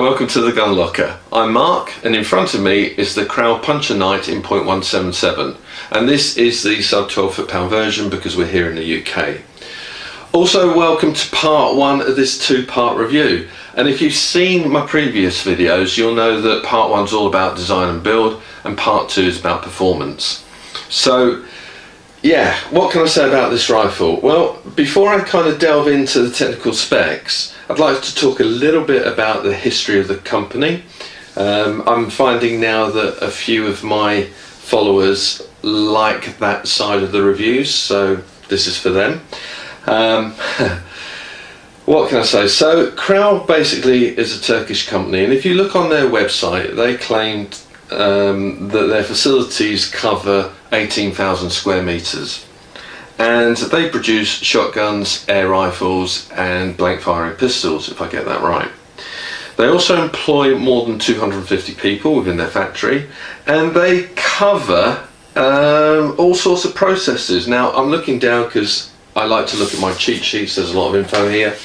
welcome to the Gun Locker. I'm Mark, and in front of me is the Kral Puncher Night in .177, and this is the sub 12 foot-pound version because we're here in the UK. Also, welcome to part one of this two-part review. And if you've seen my previous videos, you'll know that part one's all about design and build, and part two is about performance. So, yeah, what can I say about this rifle? Well, before I kind of delve into the technical specs, I'd like to talk a little bit about the history of the company. I'm finding now that a few of my followers like that side of the reviews, so this is for them. What can I say? So Kral basically is a Turkish company, and if you look on their website, they claimed that their facilities cover 18,000 square meters, and they produce shotguns, air rifles and blank firing pistols, if I get that right. They also employ more than 250 people within their factory, and they cover all sorts of processes. Now I'm looking down because I like to look at my cheat sheets. There's a lot of info here.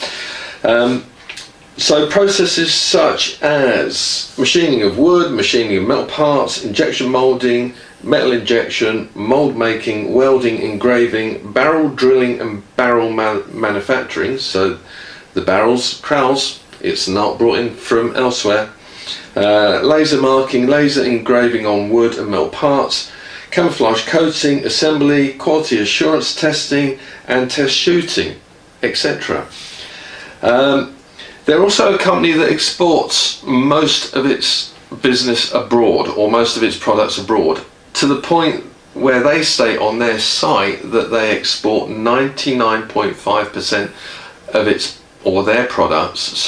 So processes such as machining of wood, machining of metal parts, injection molding, metal injection, mold making, welding, engraving, barrel drilling and barrel manufacturing. So the barrels, Kral's, it's not brought in from elsewhere. Laser marking, laser engraving on wood and metal parts, camouflage coating, assembly, quality assurance testing and test shooting, etc. They're also a company that exports most of its business abroad, or most of its products abroad, to the point where they state on their site that they export 99.5% of their products,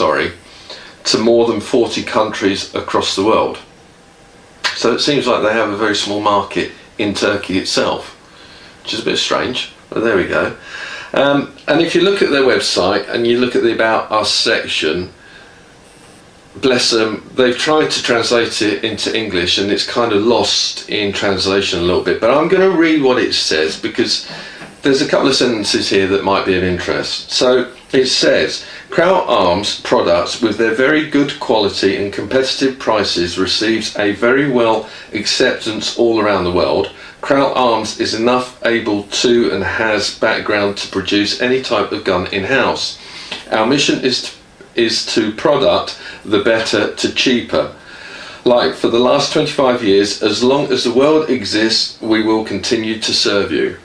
to more than 40 countries across the world. So it seems like they have a very small market in Turkey itself, which is a bit strange, but there we go. And if you look at their website and you look at the About Us section, bless them, they've tried to translate it into English and it's kind of lost in translation a little bit, but I'm going to read what it says because there's a couple of sentences here that might be of interest. So it says, Kral Arms products with their very good quality and competitive prices receives a very well acceptance all around the world. Kral Arms is enough able to and has background to produce any type of gun in-house. Our mission is to product the better to cheaper. Like for the last 25 years, as long as the world exists, we will continue to serve you.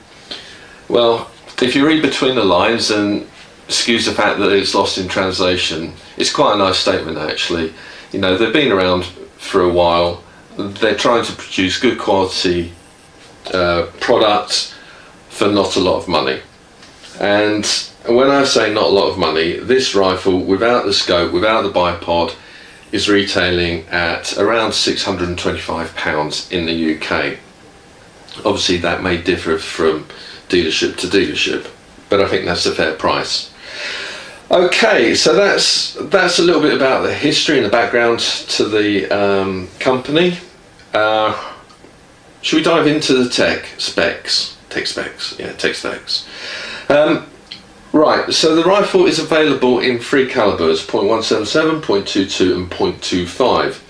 Well, if you read between the lines, and excuse the fact that it's lost in translation, it's quite a nice statement actually. You know, they've been around for a while, they're trying to produce good quality products for not a lot of money. And when I say not a lot of money, this rifle without the scope, without the bipod, is retailing at around £625 in the UK. Obviously that may differ from dealership to dealership, but I think that's a fair price. Okay, so that's a little bit about the history and the background to the company. Should we dive into the tech specs? Right, so the rifle is available in three calibers, .177, .22 and .25.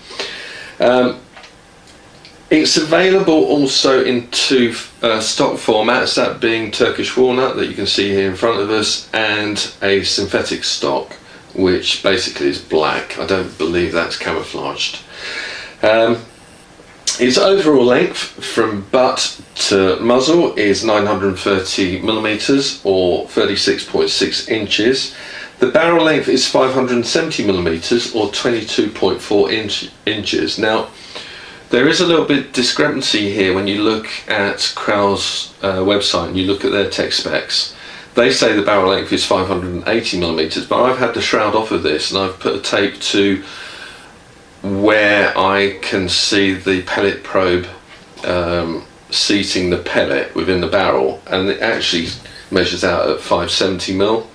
It's available also in two stock formats, that being Turkish walnut that you can see here in front of us, and a synthetic stock, which basically is black. I don't believe that's camouflaged. Its overall length from butt to muzzle is 930 millimeters or 36.6 inches. The barrel length is 570 millimeters or 22.4 inches. Now, there is a little bit discrepancy here when you look at Kral's website and you look at their tech specs. They say the barrel length is 580 millimeters, but I've had the shroud off of this and I've put a tape to where I can see the pellet probe seating the pellet within the barrel, and it actually measures out at 570 mil,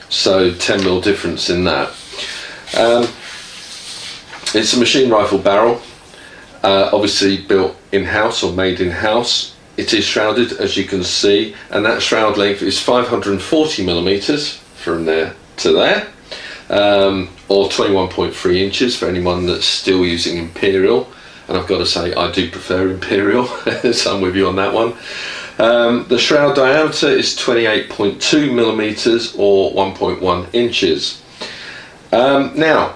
so 10 mil difference in that. It's a machine rifle barrel, obviously built in-house or made in-house. It is shrouded, as you can see, and that shroud length is 540 millimeters from there to there. or 21.3 inches for anyone that's still using Imperial. And I've got to say, I do prefer Imperial, so I'm with you on that one. The shroud diameter is 28.2 millimeters or 1.1 inches. Now,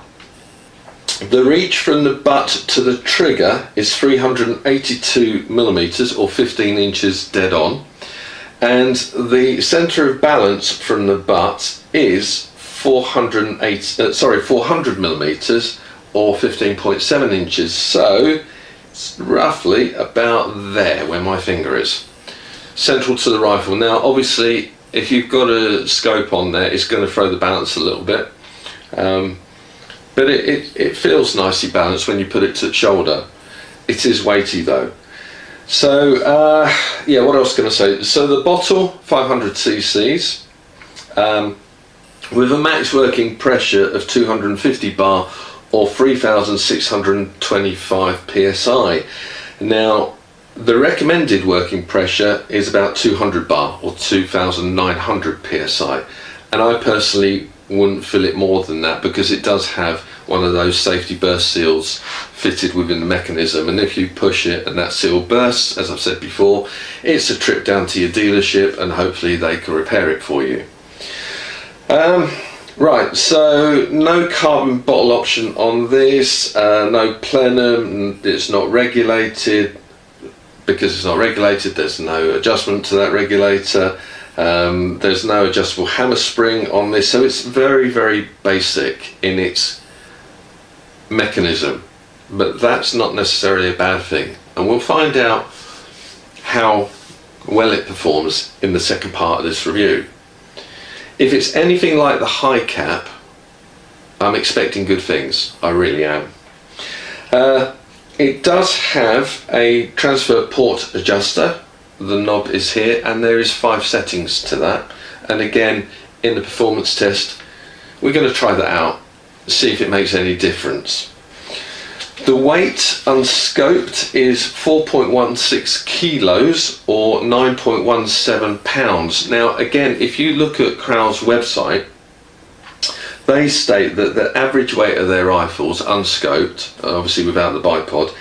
the reach from the butt to the trigger is 382 millimeters or 15 inches dead on. And the center of balance from the butt is 400 millimeters or 15.7 inches. So it's roughly about there where my finger is. Central to the rifle. Now, obviously, if you've got a scope on there, it's going to throw the balance a little bit. But it feels nicely balanced when you put it to the shoulder. It is weighty though. So yeah, what else can I say? So the bottle, 500 cc's, with a max working pressure of 250 bar or 3,625 psi. Now, the recommended working pressure is about 200 bar or 2,900 psi, and I personally wouldn't fill it more than that because it does have one of those safety burst seals fitted within the mechanism, and if you push it and that seal bursts, as I've said before, it's a trip down to your dealership and hopefully they can repair it for you. Right, so no carbon bottle option on this, no plenum, it's not regulated. Because it's not regulated, there's no adjustment to that regulator. There's no adjustable hammer spring on this, so it's very, very basic in its mechanism, but that's not necessarily a bad thing, and we'll find out how well it performs in the second part of this review. If it's anything like the high cap, I'm expecting good things. I really am. It does have a transfer port adjuster. The knob is here, and there is 5 settings to that, and again in the performance test we're going to try that out, see if it makes any difference. The weight unscoped is 4.16 kilos or 9.17 pounds. Now again, if you look at Kral's website, they state that the average weight of their rifles unscoped, obviously without the bipod,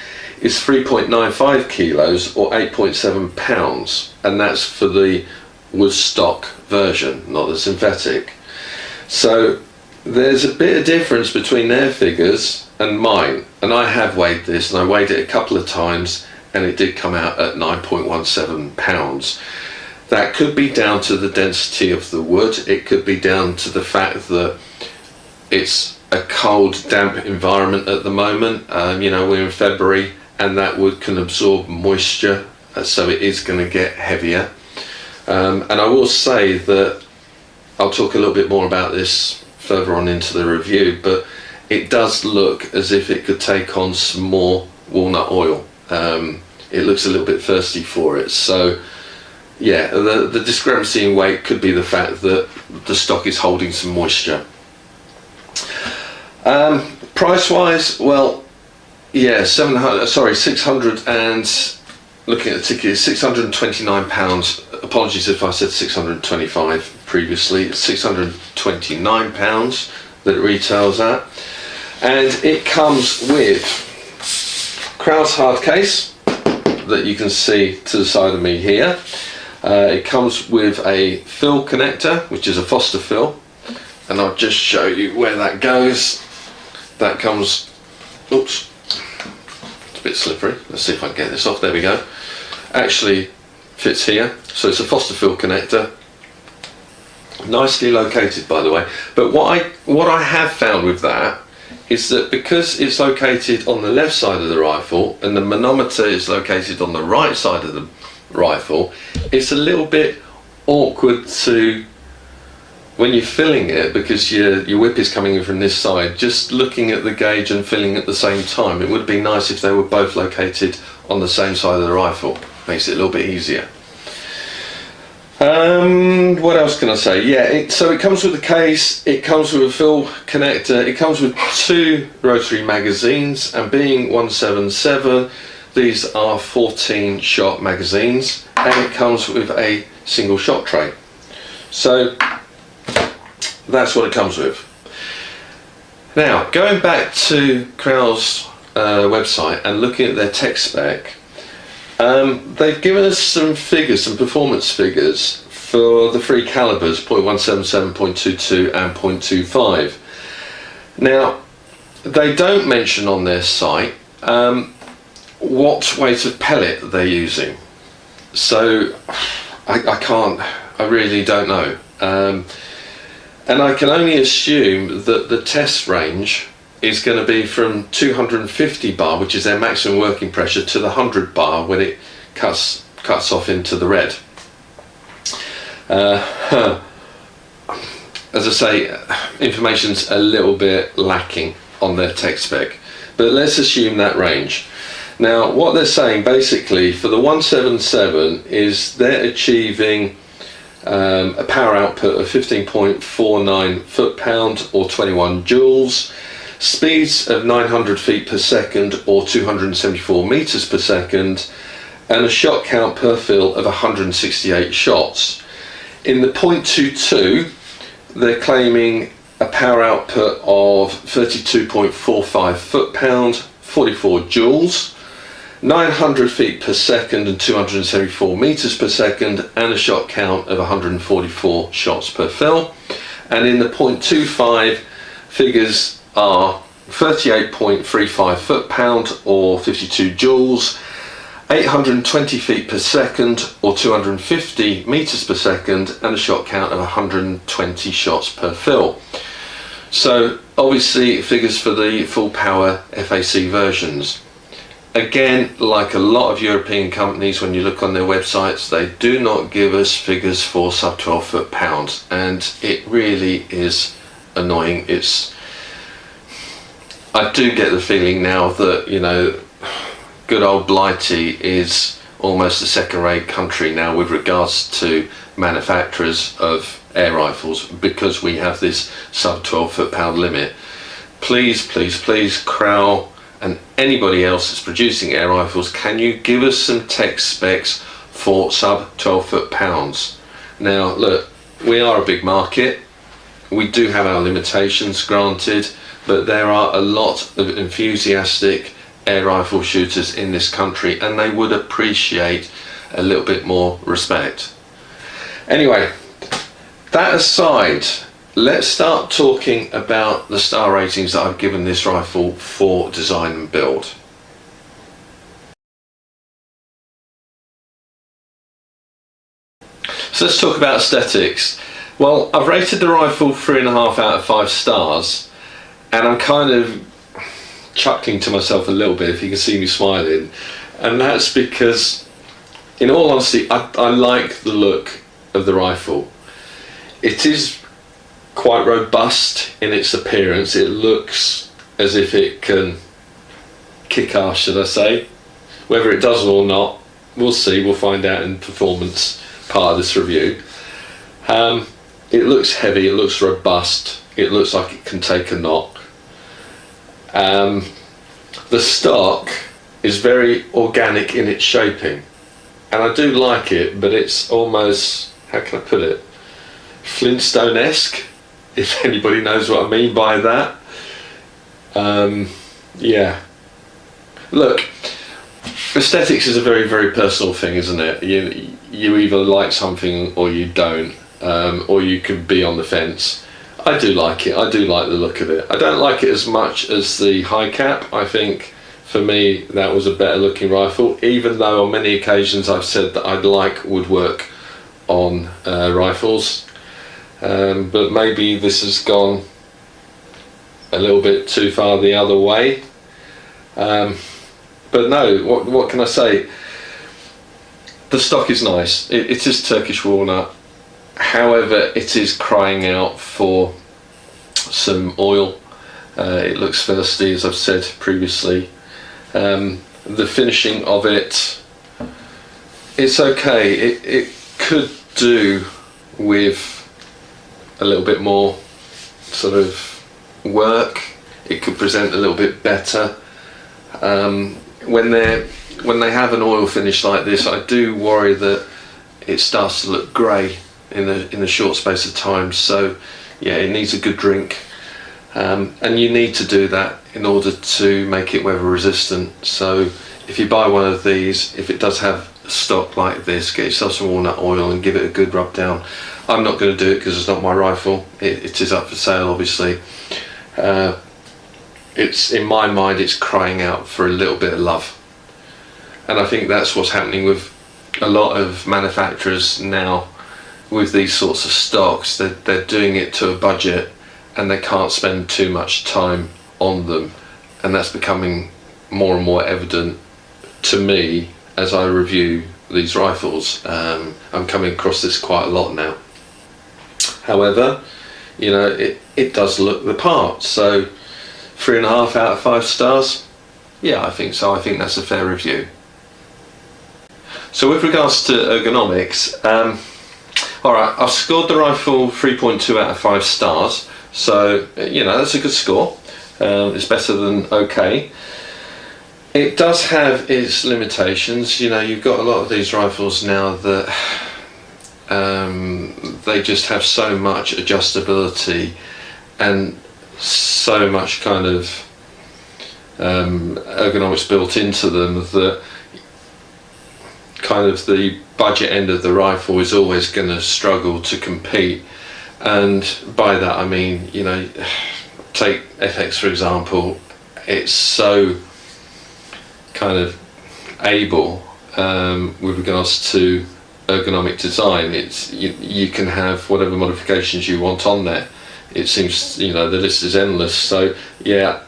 is 3.95 kilos or 8.7 pounds, and that's for the wood stock version, not the synthetic. So there's a bit of difference between their figures and mine, and I have weighed this, and I weighed it a couple of times and it did come out at 9.17 pounds. That could be down to the density of the wood, it could be down to the fact that it's a cold, damp environment at the moment. You know, we're in February and that wood can absorb moisture, so it is going to get heavier. And I will say that I'll talk a little bit more about this further on into the review, but it does look as if it could take on some more walnut oil. It looks a little bit thirsty for it. So yeah, the discrepancy in weight could be the fact that the stock is holding some moisture. Price wise, well, yeah, 600 and looking at the ticket, £629. Apologies if I said 625 previously. It's £629 that it retails at, and it comes with Kral's hard case that you can see to the side of me here. It comes with a fill connector, which is a Foster fill, and I'll just show you where that goes. That comes, oops, it's a bit slippery. Let's see if I can get this off. There we go. Actually fits here. So it's a Foster fill connector, nicely located, by the way. But what I have found with that is that because it's located on the left side of the rifle and the manometer is located on the right side of the rifle, it's a little bit awkward to, when you're filling it, because your whip is coming in from this side, just looking at the gauge and filling at the same time. It would be nice if they were both located on the same side of the rifle. Makes it a little bit easier. What else can I say? Yeah, so it comes with a case, it comes with a fill connector, it comes with 2 rotary magazines, and being 177, these are 14 shot magazines, and it comes with a single shot tray. So that's what it comes with. Now, going back to Kral's website and looking at their tech spec, they've given us some figures, some performance figures for the three calibers, .177, .22 and .25. Now, they don't mention on their site what weight of pellet they're using. So I really don't know. And I can only assume that the test range is going to be from 250 bar, which is their maximum working pressure, to the 100 bar when it cuts off into the red. As I say, information's a little bit lacking on their tech spec, but let's assume that range. Now, what they're saying basically for the 177 is they're achieving a power output of 15.49 foot-pound or 21 joules, speeds of 900 feet per second or 274 meters per second, and a shot count per fill of 168 shots. In the .22, they're claiming a power output of 32.45 foot-pound, 44 joules, 900 feet per second and 274 meters per second, and a shot count of 144 shots per fill. And in the .25, figures are 38.35 foot-pound or 52 joules, 820 feet per second or 250 meters per second, and a shot count of 120 shots per fill. So obviously figures for the full power FAC versions. Again, like a lot of European companies, when you look on their websites, they do not give us figures for sub 12 foot-pounds, and it really is annoying. I do get the feeling now that, you know, good old Blighty is almost a second-rate country now with regards to manufacturers of air rifles, because we have this sub 12 foot-pound limit. Please, please, please, Kral and anybody else that's producing air rifles, can you give us some tech specs for sub 12 foot-pounds? Now look, we are a big market, we do have our limitations, granted, but there are a lot of enthusiastic air rifle shooters in this country, and they would appreciate a little bit more respect. Anyway, that aside, let's start talking about the star ratings that I've given this rifle for design and build. So let's talk about aesthetics. Well, I've rated the rifle 3.5 out of 5 stars, and I'm kind of chuckling to myself a little bit, if you can see me smiling, and that's because, in all honesty, I like the look of the rifle. It is quite robust in its appearance. It looks as if it can kick ass, should I say. Whether it does or not, we'll see. We'll find out in performance part of this review. It looks heavy, it looks robust, it looks like it can take a knock. The stock is very organic in its shaping, and I do like it, but it's almost, how can I put it, Flintstone-esque, if anybody knows what I mean by that. Yeah, look, aesthetics is a very, very personal thing, isn't it? You either like something or you don't, or you can be on the fence. I do like it, I do like the look of it. I don't like it as much as the high cap. I think for me that was a better looking rifle, even though on many occasions I've said that I'd like woodwork on rifles. But maybe this has gone a little bit too far the other way. But no, what can I say? The stock is nice. It is Turkish walnut. However, it is crying out for some oil. It looks thirsty, as I've said previously. The finishing of it, it's okay. It could do with a little bit more sort of work. It could present a little bit better. When they have an oil finish like this, I do worry that it starts to look grey in a short space of time. So yeah, it needs a good drink. and you need to do that in order to make it weather resistant. So if you buy one of these, if it does have stock like this, get yourself some walnut oil and give it a good rub down. I'm not going to do it because it's not my rifle. It is up for sale, obviously. It's, in my mind, it's crying out for a little bit of love, and I think that's what's happening with a lot of manufacturers now with these sorts of stocks. They're doing it to a budget and they can't spend too much time on them, and that's becoming more and more evident to me as I review these rifles. I'm coming across this quite a lot now. However, you know, it does look the part, so 3.5 out of 5 stars. Yeah, I think so. I think that's a fair review. So with regards to ergonomics, alright, I've scored the rifle 3.2 out of 5 stars, so you know, that's a good score. It's better than okay. It does have its limitations. You know, you've got a lot of these rifles now that they just have so much adjustability and so much kind of ergonomics built into them that kind of the budget end of the rifle is always going to struggle to compete. And by that I mean, you know, take FX for example. It's so kind of able with regards to ergonomic design. It's you can have whatever modifications you want on there. It seems, you know, the list is endless. So yeah,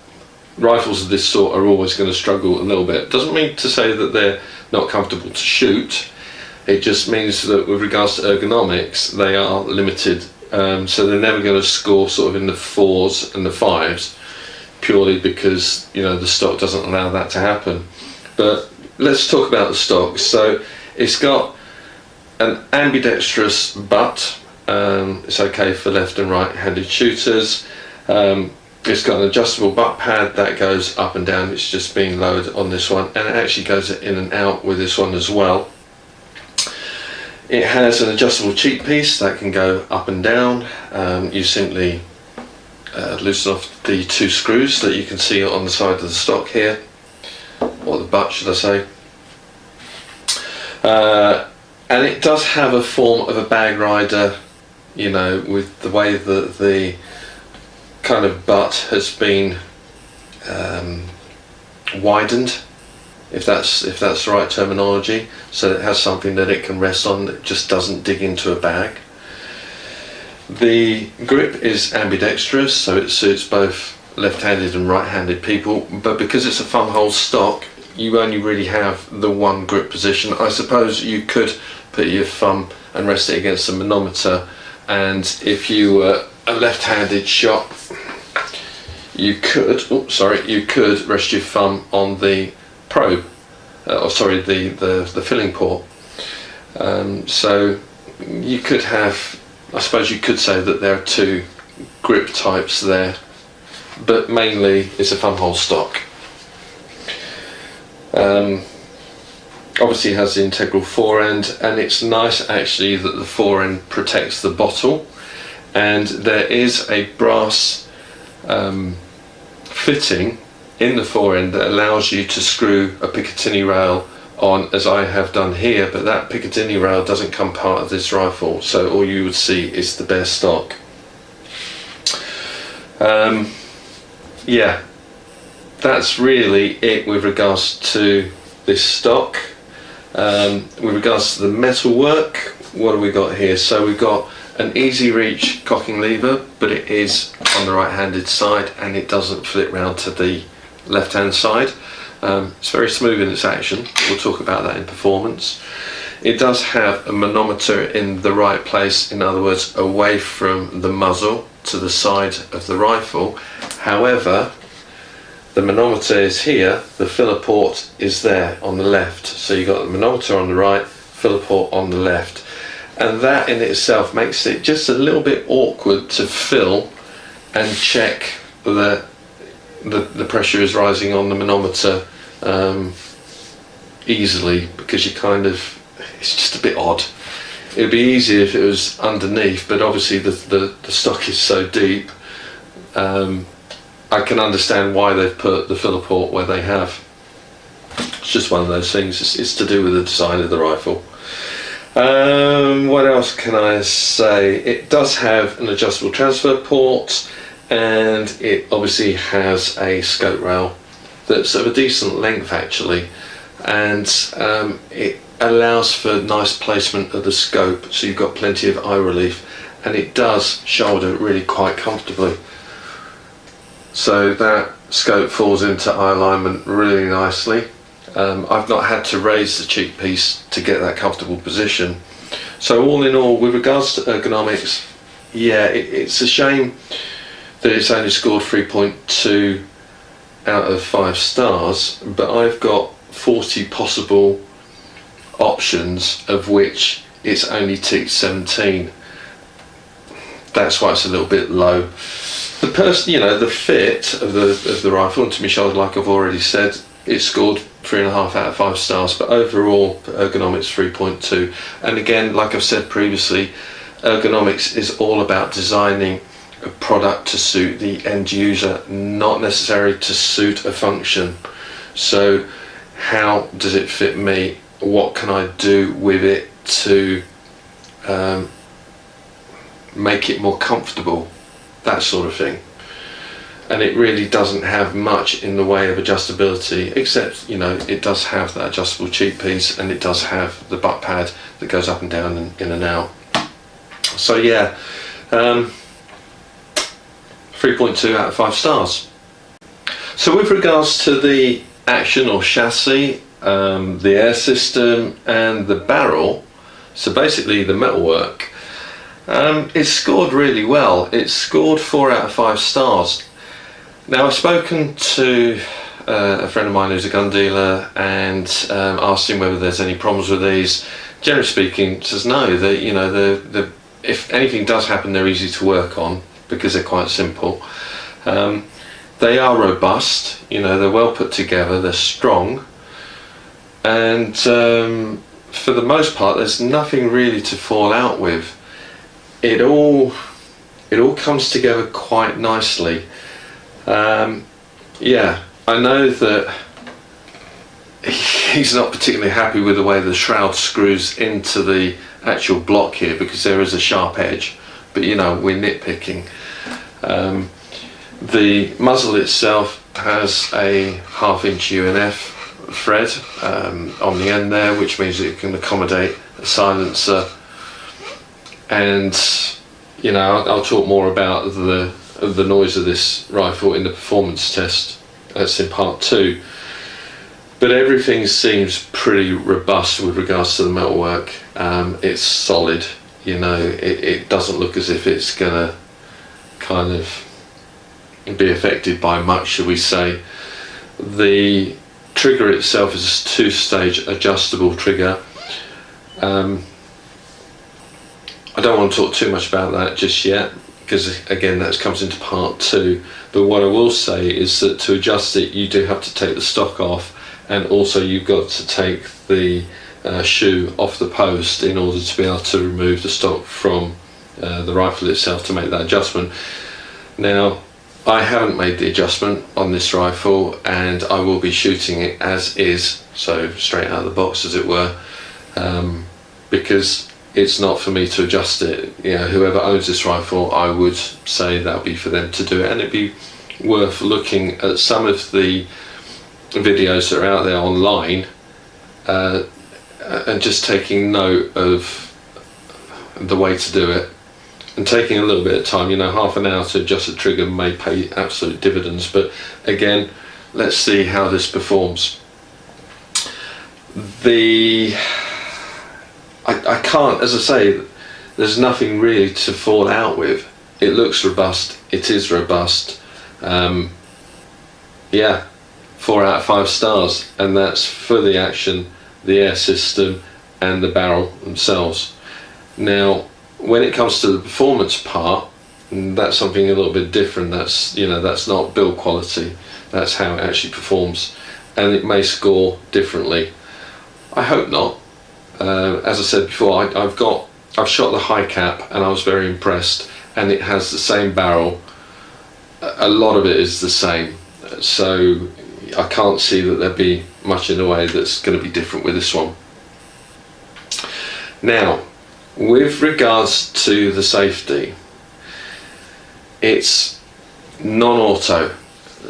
rifles of this sort are always going to struggle a little bit. Doesn't mean to say that they're not comfortable to shoot. It just means that with regards to ergonomics, they are limited. So they're never going to score sort of in the 4s and the 5s, purely because, you know, the stock doesn't allow that to happen. But let's talk about the stock. So it's got an ambidextrous butt. It's okay for left and right handed shooters. It's got an adjustable butt pad that goes up and down. It's just being lowered on this one, and it actually goes in and out with this one as well. It has an adjustable cheek piece that can go up and down. You simply loosen off the 2 screws that you can see on the side of the stock here, or the butt should I say. And it does have a form of a bag rider, you know, with the way that the kind of butt has been widened, if that's the right terminology, so that it has something that it can rest on that just doesn't dig into a bag. The grip is ambidextrous, so it suits both left-handed and right-handed people, but because it's a thumb hole stock, you only really have the one grip position. I suppose you could put your thumb and rest it against the manometer, and if you were a left-handed shot, you could rest your thumb on the probe, the filling port. So you could have, I suppose you could say that there are 2 grip types there, but mainly it's a thumb hole stock. Obviously it has the integral forend, and it's nice actually that the forend protects the bottle, and there is a brass fitting in the forend that allows you to screw a Picatinny rail on, as I have done here, but that Picatinny rail doesn't come part of this rifle, so all you would see is the bare stock. Yeah, that's really it with regards to this stock. With regards to the metal work, what have we got here? So we've got an easy reach cocking lever, but it is on the right handed side and it doesn't flip round to the left hand side. It's very smooth in its action. We'll talk about that in performance. It does have a manometer in the right place, in other words away from the muzzle to the side of the rifle. However, the manometer is here, the filler port is there on the left. So you've got the manometer on the right, filler port on the left. And that in itself makes it just a little bit awkward to fill and check that the pressure is rising on the manometer easily, because you kind of, it's just a bit odd. It would be easier if it was underneath, but obviously the stock is so deep I can understand why they've put the filler port where they have. It's just one of those things. It's to do with the design of the rifle. What else can I say? It does have an adjustable transfer port, and it obviously has a scope rail that's of a decent length actually, and it allows for nice placement of the scope, so you've got plenty of eye relief, and it does shoulder really quite comfortably. So that scope falls into eye alignment really nicely. I've not had to raise the cheek piece to get that comfortable position. So all in all, with regards to ergonomics, yeah, it's a shame that it's only scored 3.2 out of 5 stars, but I've got 40 possible options, of which it's only ticked 17. That's why it's a little bit low. The the fit of the rifle, and to my shoulder, like I've already said, it scored 3.5 out of 5 stars, but overall ergonomics 3.2. And again, like I've said previously, ergonomics is all about designing a product to suit the end user, not necessarily to suit a function. So how does it fit me? What can I do with it to make it more comfortable? That sort of thing. And it really doesn't have much in the way of adjustability, except it does have that adjustable cheek piece, and it does have the butt pad that goes up and down and in and out. So yeah, 3.2 out of 5 stars. So with regards to the action or chassis, the air system and the barrel, so basically the metalwork, it's scored really well. It's scored 4 out of 5 stars. Now, I've spoken to a friend of mine who's a gun dealer and asked him whether there's any problems with these. Generally speaking, says no. If anything does happen, they're easy to work on because they're quite simple. They are robust. They're well put together. They're strong, and for the most part, there's nothing really to fall out with. It all comes together quite nicely. Yeah, I know that he's not particularly happy with the way the shroud screws into the actual block here, because there is a sharp edge, but we're nitpicking. The muzzle itself has a 1/2 inch UNF thread on the end there, which means it can accommodate a silencer, and I'll talk more about the noise of this rifle in the performance test. That's in part 2. But everything seems pretty robust with regards to the metalwork. It's solid. It doesn't look as if it's gonna kind of be affected by much, shall we say. The trigger itself is a 2-stage adjustable trigger. I don't want to talk too much about that just yet, because again that comes into part 2. But what I will say is that to adjust it, you do have to take the stock off, and also you've got to take the shoe off the post in order to be able to remove the stock from the rifle itself to make that adjustment. Now, I haven't made the adjustment on this rifle, and I will be shooting it as is, so straight out of the box as it were, because it's not for me to adjust it. Whoever owns this rifle, I would say that would be for them to do it, and it'd be worth looking at some of the videos that are out there online and just taking note of the way to do it, and taking a little bit of time. 1/2 an hour to adjust the trigger may pay absolute dividends, but again, let's see how this performs. I can't, as I say, there's nothing really to fall out with. It looks robust, it is robust. Yeah, 4 out of 5 stars, and that's for the action, the air system and the barrel themselves. Now, when it comes to the performance part, that's something a little bit different. That's not build quality, that's how it actually performs, and it may score differently. I hope not. As I said before, I've shot the high cap and I was very impressed, and it has the same barrel a lot of it is the same, so I can't see that there'd be much in the way that's going to be different with this one. Now, with regards to the safety, it's non-auto,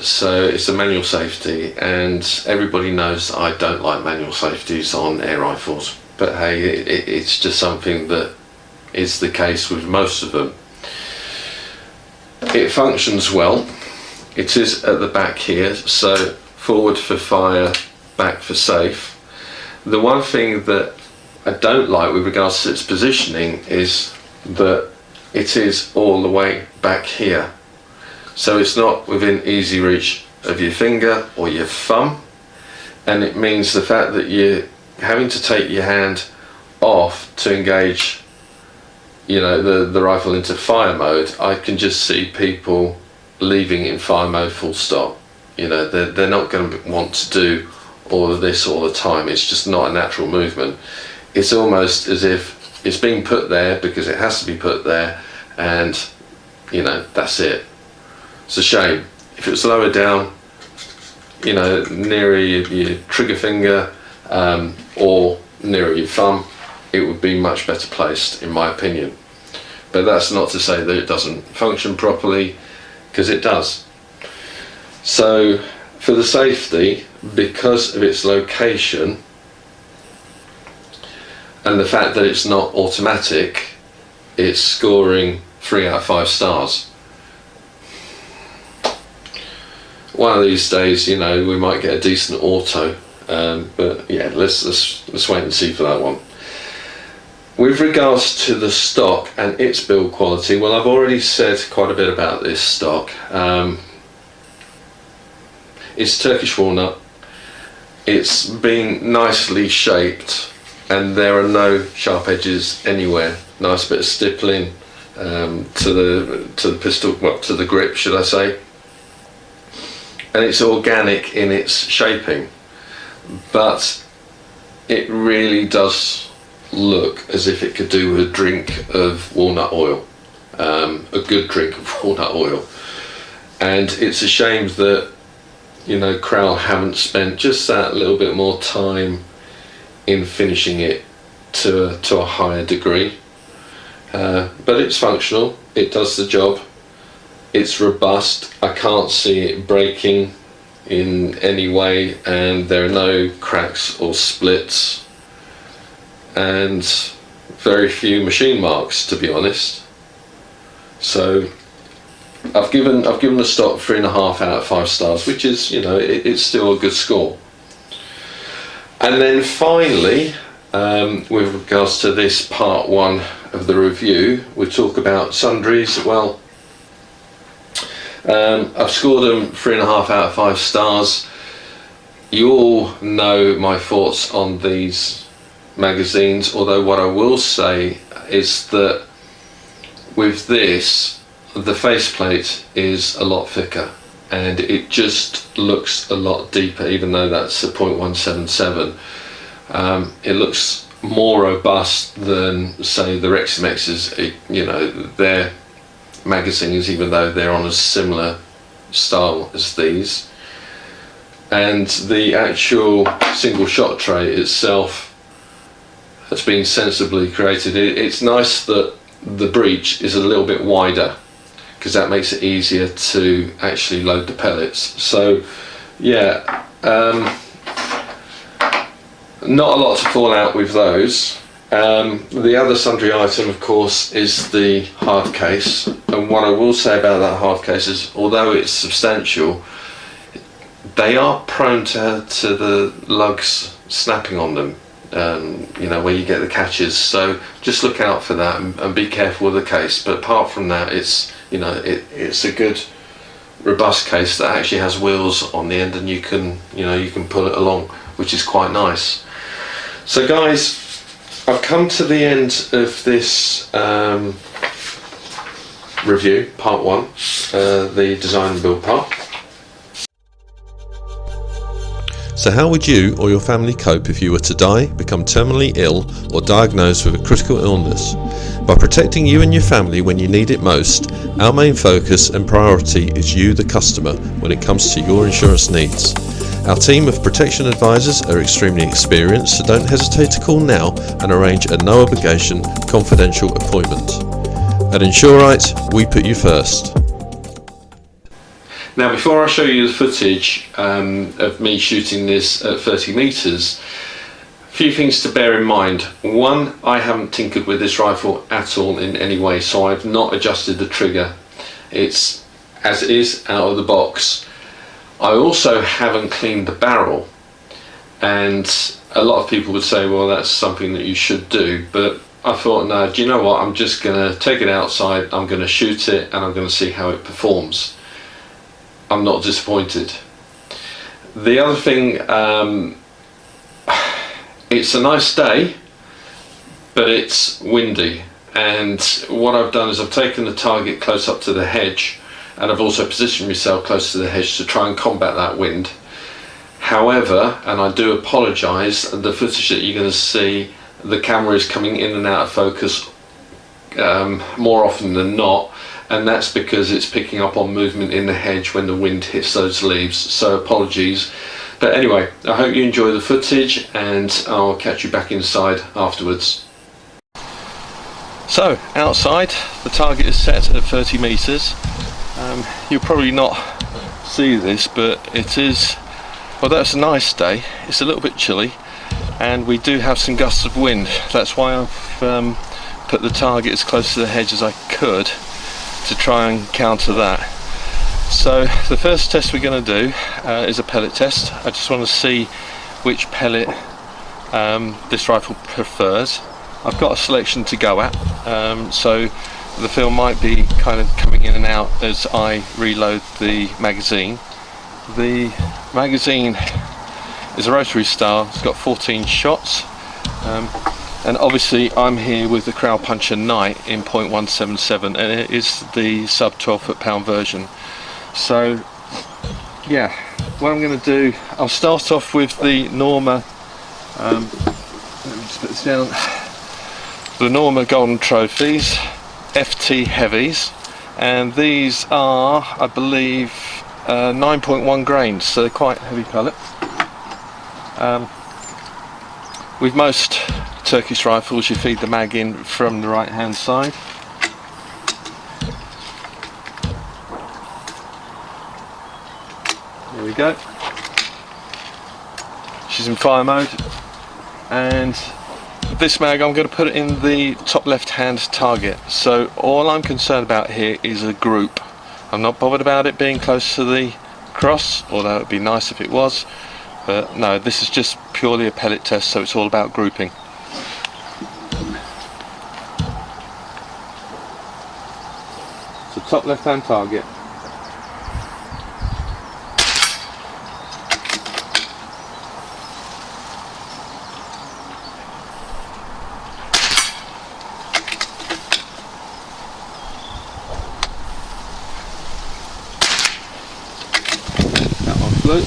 so it's a manual safety, and everybody knows that I don't like manual safeties on air rifles, but hey, it's just something that is the case with most of them. It functions well. It is at the back here, so forward for fire, back for safe. The one thing that I don't like with regards to its positioning is that it is all the way back here, so it's not within easy reach of your finger or your thumb, and it means the fact that you're having to take your hand off to engage, you know, the rifle into fire mode. I can just see people leaving in fire mode full stop. You know, they're not going to want to do all of this all the time. It's just not a natural movement. It's almost as if it's being put there because it has to be put there, and you know, that's it. It's a shame. If it was lower down, you know, nearer your trigger finger or nearer your thumb, it would be much better placed, in my opinion. But that's not to say that it doesn't function properly, because it does. So for the safety, because of its location and the fact that it's not automatic, it's scoring 3 out of 5 stars. One of these days, you know, we might get a decent auto, but yeah, let's wait and see for that one. With regards to the stock and its build quality, well, I've already said quite a bit about this stock. It's Turkish walnut. It's been nicely shaped, and there are no sharp edges anywhere. Nice bit of stippling to the pistol, well, to the grip, should I say. And it's organic in its shaping, but it really does look as if it could do with a drink of walnut oil, a good drink of walnut oil. And it's a shame that, you know, Kral haven't spent just that little bit more time in finishing it to a higher degree. But it's functional, it does the job, it's robust. I can't see it breaking in any way, and there are no cracks or splits, and very few machine marks, to be honest. So I've given the stock 3.5 out of 5 stars, which is, you know, it's still a good score. And then finally, with regards to this part 1 of the review, we talk about sundries. Well, I've scored them 3.5 out of 5 stars. You all know my thoughts on these magazines, although what I will say is that with this, the faceplate is a lot thicker and it just looks a lot deeper, even though that's a .177. It looks more robust than, say, the Reximex's, you know, their magazines, even though they're on a similar style as these. And the actual single shot tray itself has been sensibly created. It's nice that the breech is a little bit wider, because that makes it easier to actually load the pellets. So yeah, not a lot to fall out with those. The other sundry item, of course, is the hard case, and what I will say about that hard case is, although it's substantial, they are prone to the lugs snapping on them, you know, where you get the catches. So just look out for that and be careful with the case. But apart from that, it's, you know, it's a good robust case that actually has wheels on the end, and you can pull it along, which is quite nice. So guys, I've come to the end of this review, part 1, the design and build part. So how would you or your family cope if you were to die, become terminally ill, or diagnosed with a critical illness? By protecting you and your family when you need it most, our main focus and priority is you, the customer, when it comes to your insurance needs. Our team of protection advisors are extremely experienced, so don't hesitate to call now and arrange a no obligation, confidential appointment. At Insurite, we put you first. Now, before I show you the footage of me shooting this at 30 meters, a few things to bear in mind. One, I haven't tinkered with this rifle at all in any way, so I've not adjusted the trigger. It's as it is, out of the box. I also haven't cleaned the barrel, and a lot of people would say, well, that's something that you should do, but I thought, no, do you know what, I'm just going to take it outside, I'm going to shoot it, and I'm going to see how it performs. I'm not disappointed. The other thing, it's a nice day, but it's windy, and what I've done is I've taken the target close up to the hedge, and I've also positioned myself close to the hedge to try and combat that wind. However, and I do apologise, the footage that you're going to see, the camera is coming in and out of focus more often than not, and that's because it's picking up on movement in the hedge when the wind hits those leaves, so apologies. But anyway, I hope you enjoy the footage, and I'll catch you back inside afterwards. So, outside, the target is set at 30 meters. You'll probably not see this, but it is, although it's a nice day, it's a little bit chilly, and we do have some gusts of wind. That's why I've put the target as close to the hedge as I could to try and counter that. So the first test we're going to do is a pellet test. I just want to see which pellet this rifle prefers. I've got a selection to go at, so the film might be kind of coming in and out as I reload the magazine. The magazine is a rotary style, it's got 14 shots, and obviously I'm here with the Kral Puncher Night in .177, and it is the sub 12 foot-pound version. So yeah, what I'm going to do, I'll start off with the Norma, let me just put this down, the Norma Golden Trophies FT Heavies, and these are, I believe, 9.1 grains, so they're quite heavy pellet. With most Turkish rifles you feed the mag in from the right hand side. There we go. She's in fire mode, and this mag I'm going to put it in the top left hand target, so all I'm concerned about here is a group. I'm not bothered about it being close to the cross, although it would be nice if it was, but no, this is just purely a pellet test, so it's all about grouping. So top left hand target. That one flew.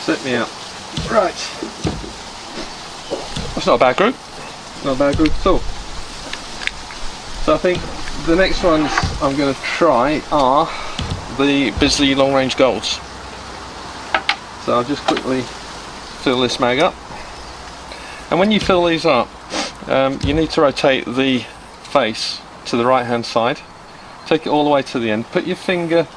Set me out. Right. That's not a bad group. Not a bad group at all. So I think the next ones I'm going to try are the Bisley long range golds. So I'll just quickly fill this mag up. And when you fill these up, you need to rotate the face to the right hand side. Take it all the way to the end. Put your finger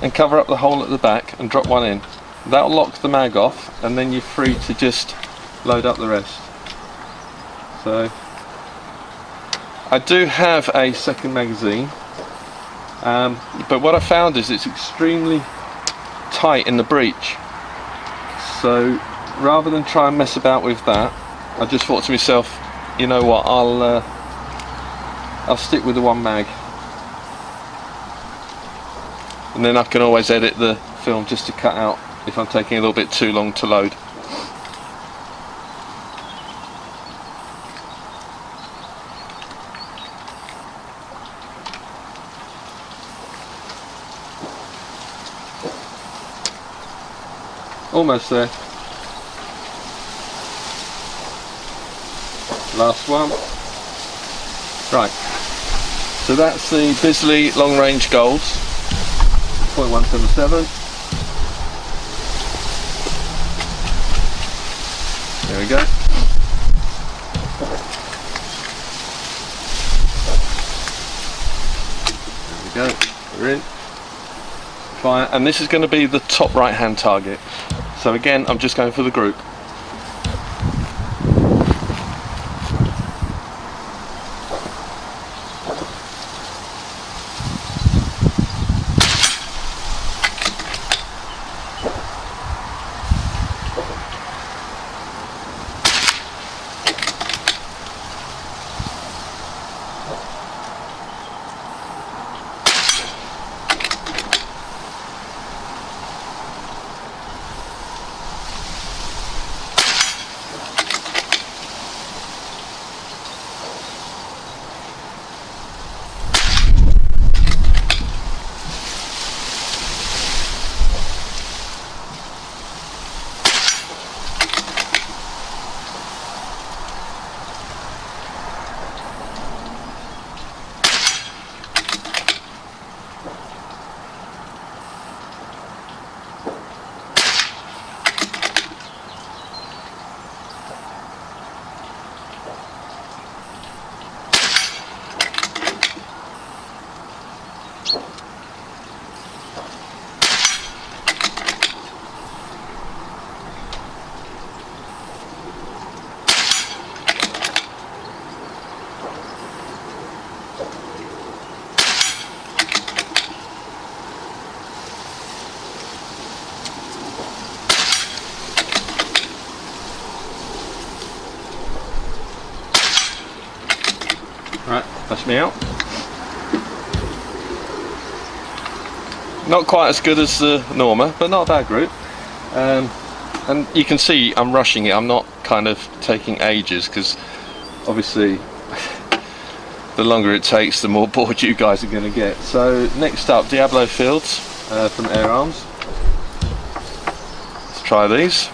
and cover up the hole at the back and drop one in. That'll lock the mag off, and then you're free to just load up the rest. So I do have a second magazine, but what I found is it's extremely tight in the breech. So rather than try and mess about with that, I just thought to myself, you know what, I'll stick with the one mag, and then I can always edit the film just to cut out if I'm taking a little bit too long to load. Almost there. Last one. Right. So that's the Bisley long range golds. .177. There we go. There we go. We're in. Fire. And this is going to be the top right hand target. So again, I'm just going for the group. Right, that's me out. Not quite as good as the Norma, but not a bad group. And you can see I'm rushing it. I'm not kind of taking ages, because obviously the longer it takes, the more bored you guys are going to get. So next up, Diablo Fields from Kral Arms. Let's try these.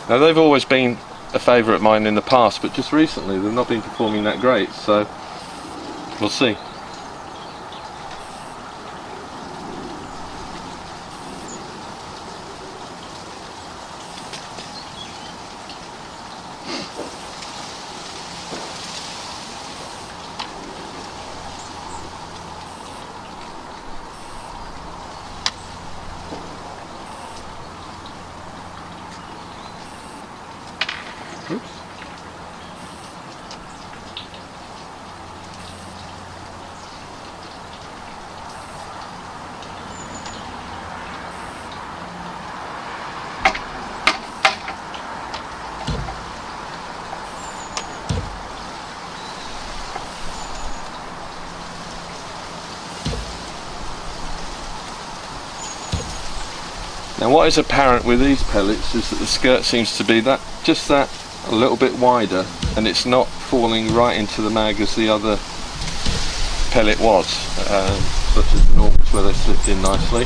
Now they've always been a favourite of mine in the past, but just recently they've not been performing that great, so we'll see. Oops. Now what is apparent with these pellets is that the skirt seems to be just that a little bit wider, and it's not falling right into the mag as the other pellet was, such as the Normans where they slipped in nicely.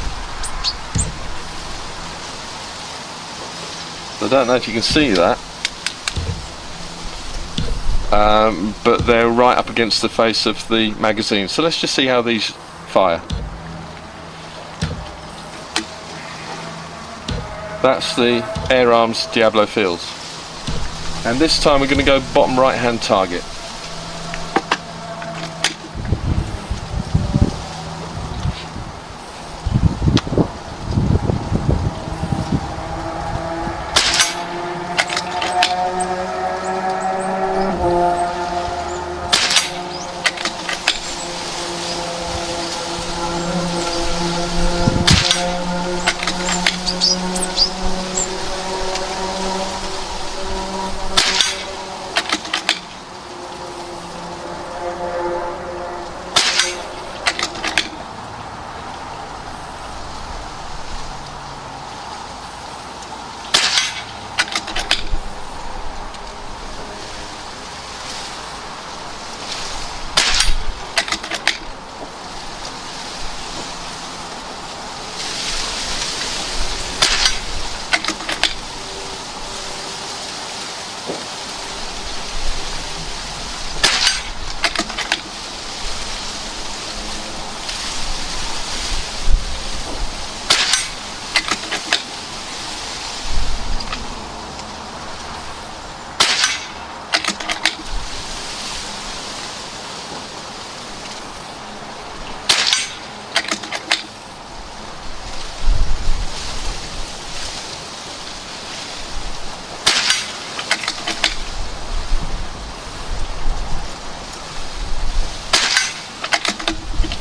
So I don't know if you can see that, but they're right up against the face of the magazine. So let's just see how these fire. That's the Air Arms Diablo Fields. And this time we're going to go bottom right hand target.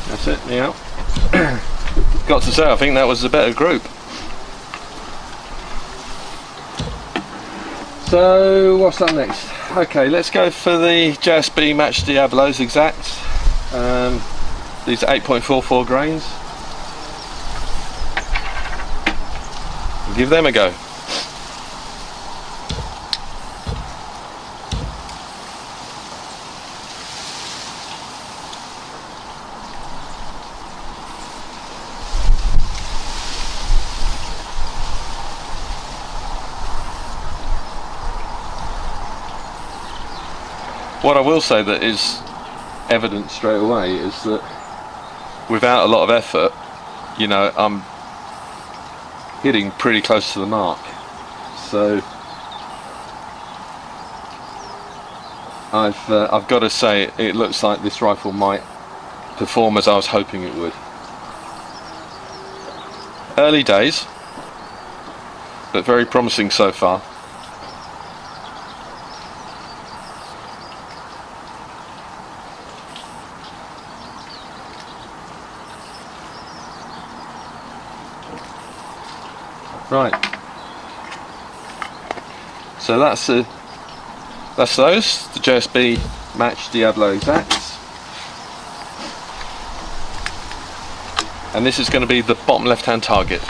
That's it, yeah. Got to say, I think that was the better group. So what's up next? Okay, let's go for the JSB Match Diablos exact. These are 8.44 grains. Give them a go. What I will say that is evident straight away is that without a lot of effort, you know, I'm hitting pretty close to the mark. So I've got to say it looks like this rifle might perform as I was hoping it would. Early days, but very promising so far. Right, so that's those, the JSB Match Diablo Exacts, and this is going to be the bottom left hand target.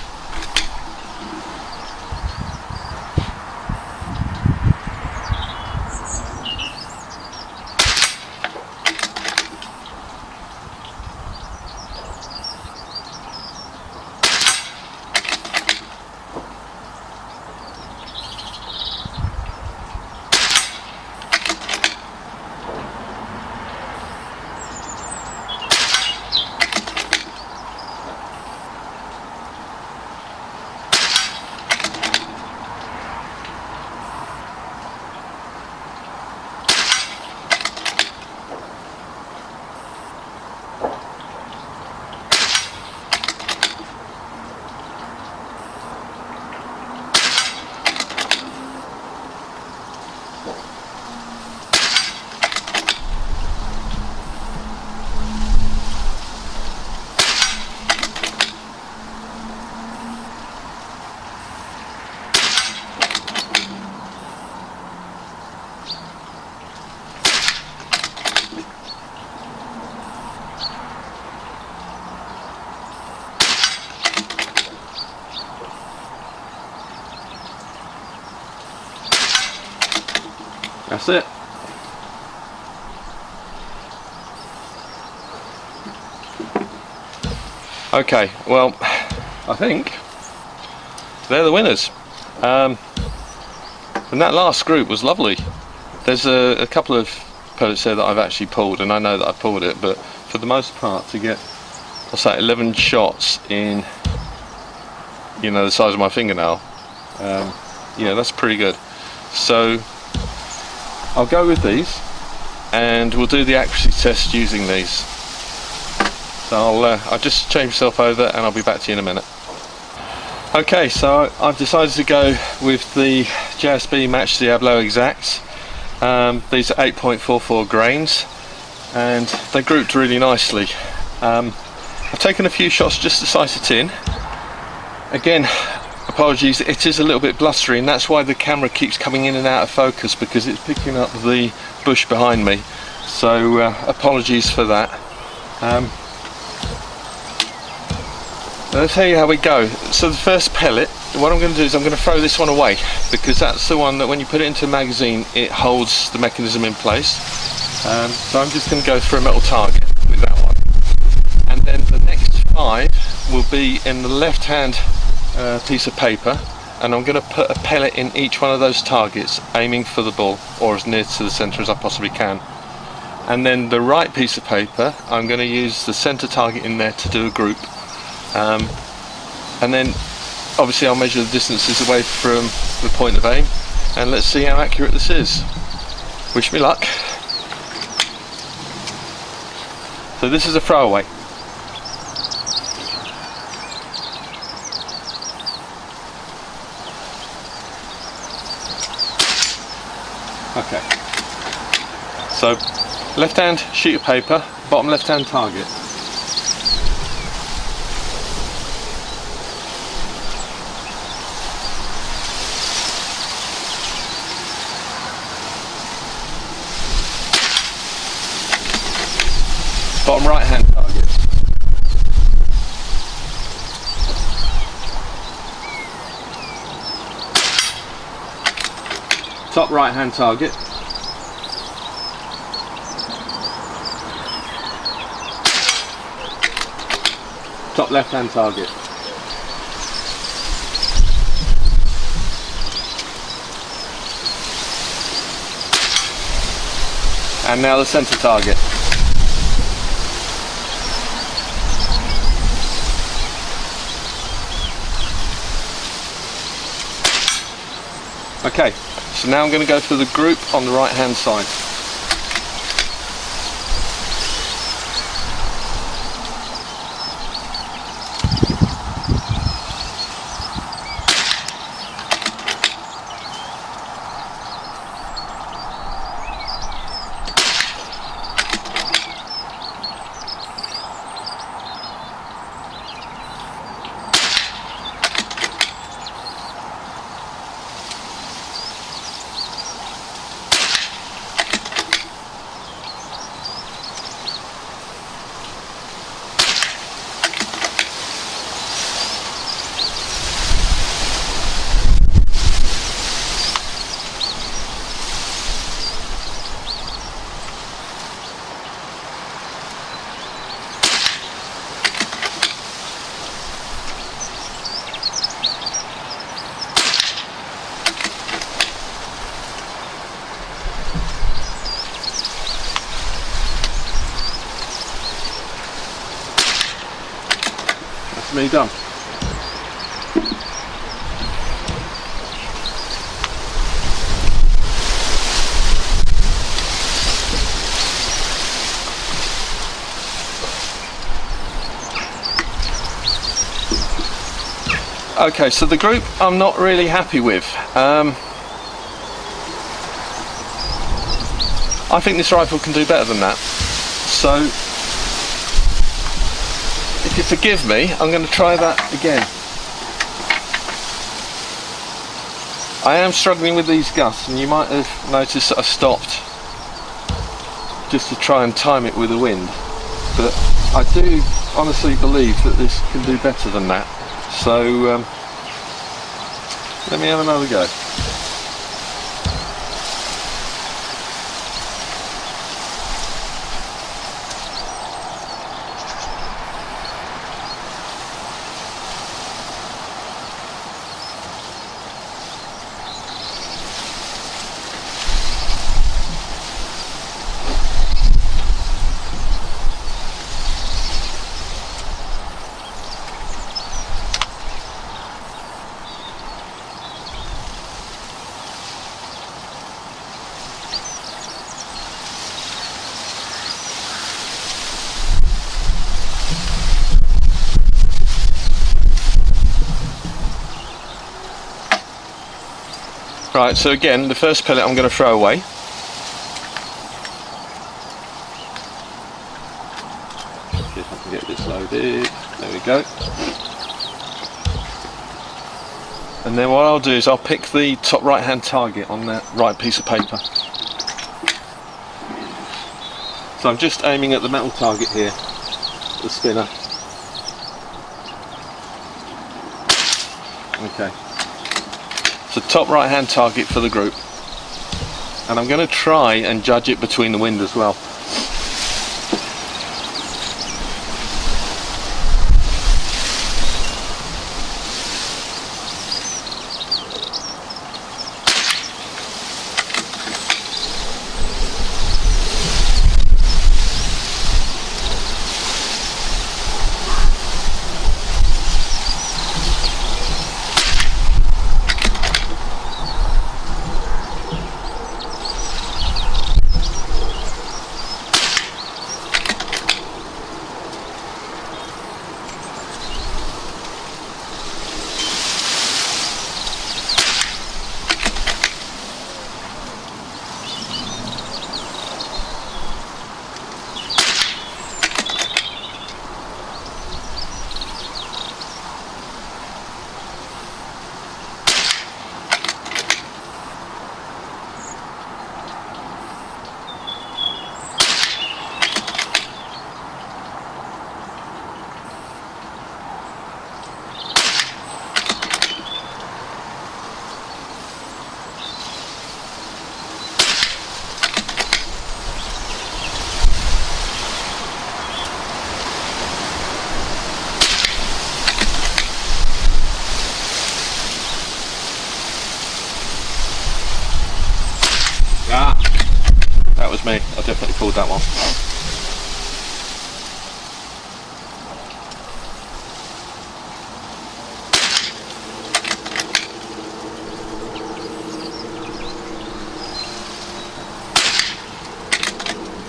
That's it. Okay, well, I think they're the winners. And that last group was lovely. There's a couple of pellets there that I've actually pulled, and I know that I pulled it, but for the most part, to get, what's that, 11 shots in, you know, the size of my fingernail, yeah, that's pretty good. So I'll go with these, and we'll do the accuracy test using these. So I'll just change myself over, and I'll be back to you in a minute. Okay, so I've decided to go with the JSB Match Diablo Exacts. These are 8.44 grains, and they're grouped really nicely. I've taken a few shots just to sight it in. Again, apologies, it is a little bit blustery, and that's why the camera keeps coming in and out of focus, because it's picking up the bush behind me. So apologies for that. Let's tell you how we go. So the first pellet, what I'm going to do is I'm going to throw this one away, because that's the one that when you put it into a magazine, it holds the mechanism in place. So I'm just going to go for a metal target with that one. And then the next 5 will be in the left hand piece of paper, and I'm going to put a pellet in each one of those targets, aiming for the bull, or as near to the centre as I possibly can. And then the right piece of paper, I'm going to use the centre target in there to do a group. And then obviously I'll measure the distances away from the point of aim, and let's see how accurate this is. Wish me luck. So this is a throwaway. Okay. So left hand sheet of paper, bottom left hand target. Bottom right hand target. Top right hand target. Top left hand target. And now the centre target. Okay, so now I'm going to go for the group on the right hand side. Me done. Okay, so the group I'm not really happy with. I think this rifle can do better than that. So if you forgive me, I'm going to try that again. I am struggling with these gusts, and you might have noticed that I stopped just to try and time it with the wind. But I do honestly believe that this can do better than that. So let me have another go. Right, so again, the first pellet I'm going to throw away. See if I can get this loaded. There we go. And then what I'll do is I'll pick the top right hand target on that right piece of paper. So I'm just aiming at the metal target here, the spinner. Okay. So top right hand target for the group. And I'm going to try and judge it between the wind as well. That was me, I definitely pulled that one.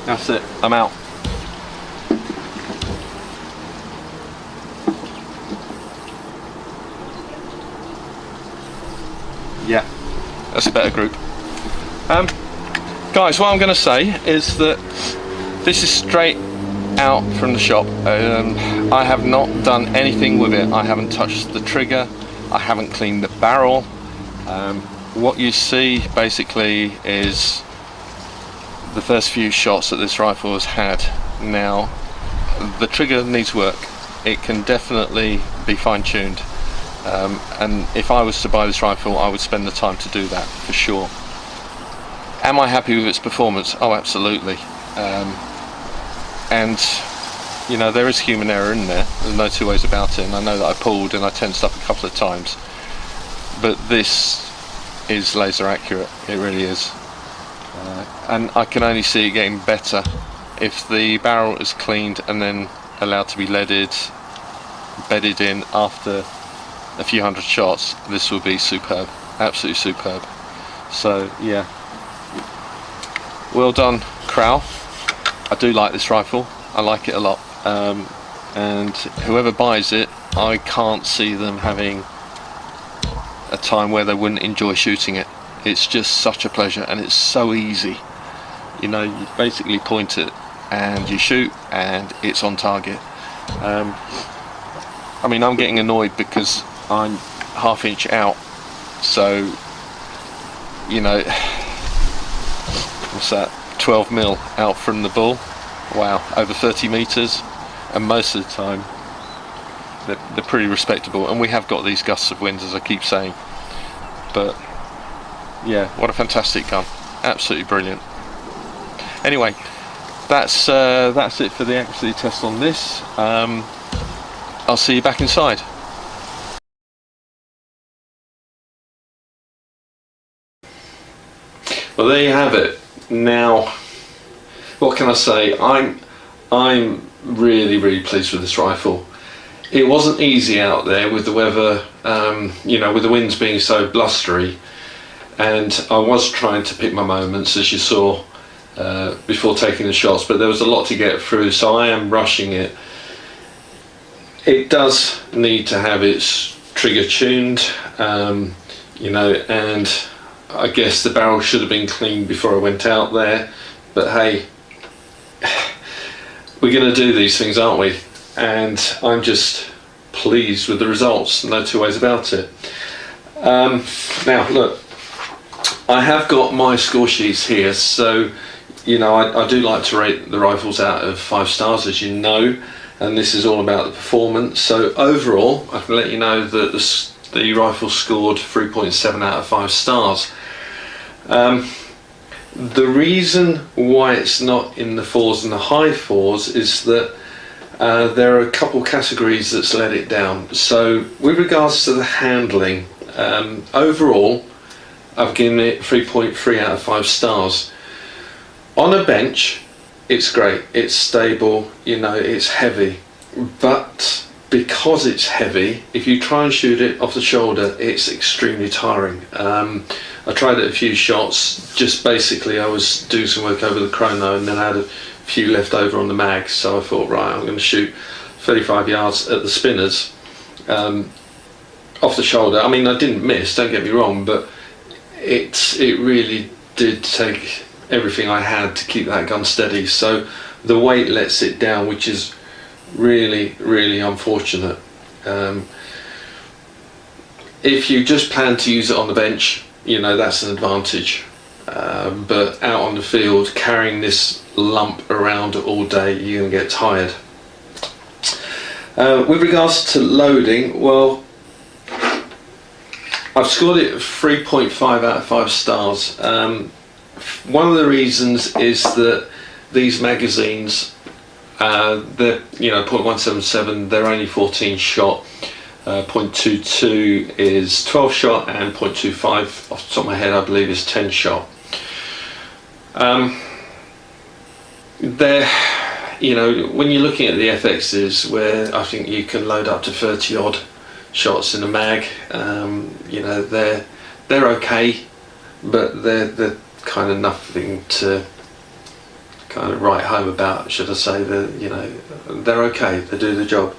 That's it, I'm out. Yeah, that's a better group. Guys, what I'm going to say is that this is straight out from the shop. I have not done anything with it. I haven't touched the trigger, I haven't cleaned the barrel. What you see basically is the first few shots that this rifle has had. Now, the trigger needs work. It can definitely be fine-tuned, and if I was to buy this rifle, I would spend the time to do that for sure. Am I happy with its performance? Oh, absolutely. And you know, there is human error in there, there's no two ways about it, and I know that I pulled and I tensed up a couple of times, but this is laser accurate, it really is. And I can only see it getting better. If the barrel is cleaned and then allowed to be leaded, bedded in after a few hundred shots, this will be superb, absolutely superb. So yeah, well done, Kral. I do like this rifle, I like it a lot, and whoever buys it, I can't see them having a time where they wouldn't enjoy shooting it. It's just such a pleasure, and it's so easy. You know, you basically point it and you shoot and it's on target. I mean, I'm getting annoyed because I'm ½ inch out, so you know, what's that, 12 mil out from the bull. Wow, over 30 meters, and most of the time they're pretty respectable, and we have got these gusts of wind, as I keep saying, but yeah, what a fantastic gun, absolutely brilliant. Anyway, that's it for the accuracy test on this. I'll see you back inside. Well, there you have it. Now, what can I say? I'm really pleased with this rifle. It wasn't easy out there with the weather, you know, with the winds being so blustery, and I was trying to pick my moments, as you saw, before taking the shots, but there was a lot to get through, so I am rushing it. It does need to have its trigger tuned, you know, and I guess the barrel should have been cleaned before I went out there, but hey, we're going to do these things, aren't we? And I'm just pleased with the results, no two ways about it. Now look, I have got my score sheets here, so you know I do like to rate the rifles out of 5 stars, as you know, and this is all about the performance. So overall I can let you know that the rifle scored 3.7 out of 5 stars. The reason why it's not in the 4s and the high 4s is that there are a couple categories that's let it down. So with regards to the handling, overall I've given it 3.3 out of 5 stars. On a bench it's great, it's stable, you know, it's heavy, but because it's heavy, if you try and shoot it off the shoulder, it's extremely tiring. I tried it a few shots, just basically I was doing some work over the chrono and then I had a few left over on the mag, so I thought, right, I'm going to shoot 35 yards at the spinners off the shoulder. I mean, I didn't miss, don't get me wrong, but it really did take everything I had to keep that gun steady, so the weight lets it down, which is really unfortunate. If you just plan to use it on the bench, you know, that's an advantage, but out on the field carrying this lump around all day, you're going to get tired. With regards to loading, well, I've scored it 3.5 out of 5 stars. One of the reasons is that these magazines, they're, you know, .177, they're only 14 shot, .22 is 12 shot, and .25 off the top of my head I believe is 10 shot. They're, you know, when you're looking at the FXs where I think you can load up to 30 odd shots in a mag, you know, they're okay, but they're kind of nothing to kind of write home about, should I say. You know, they're okay, they do the job.